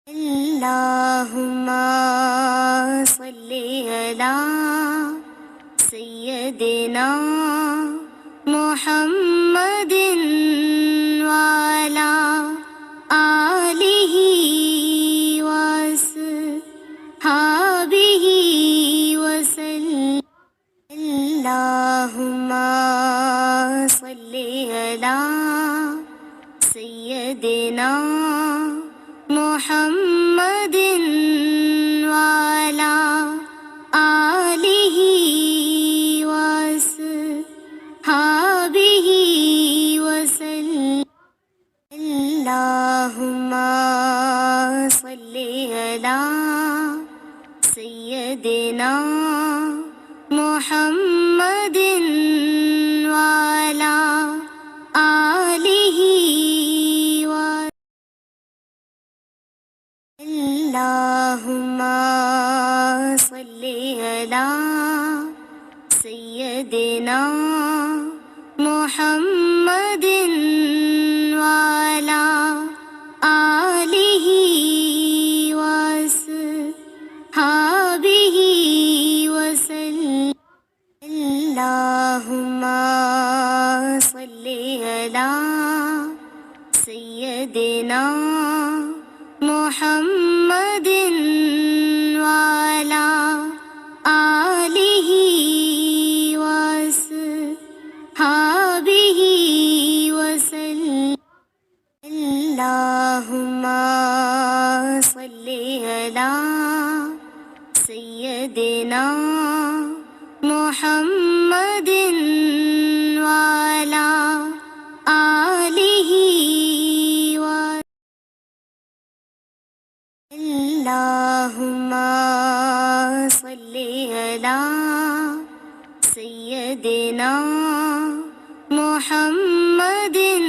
अल्लाहुम्मा सल्ली अला सय्यदिना मुहम्मदिन वाला आलिही वसहाबिही वसल्लम। अल्लाहुम्मा सल्ली अला सय्यदिना मुहम्मदिन वाला आलिही वसहाबिही वसल्लम। अल्लाहुम्मा सल्ली अला सय्यदिना मुहम्मदिन वाला आलिही अल्लाहुम्मा सल्ली अला सय्यदिना मुहम्मदिन वाला आलिही वसहाबिही वसल्लम। अल्लाहुम्मा सल्ली अला सय्यदिना मुहम्मदिन वाला आलिही वसहाबिही वसल्लम। अल्लाहुम्मा सल्ली अला सय्यदिना मुहम्मदिन वाला आलिही अल्लाहुम्मा सल्ली अला सय्यदिना मुहम्मदिन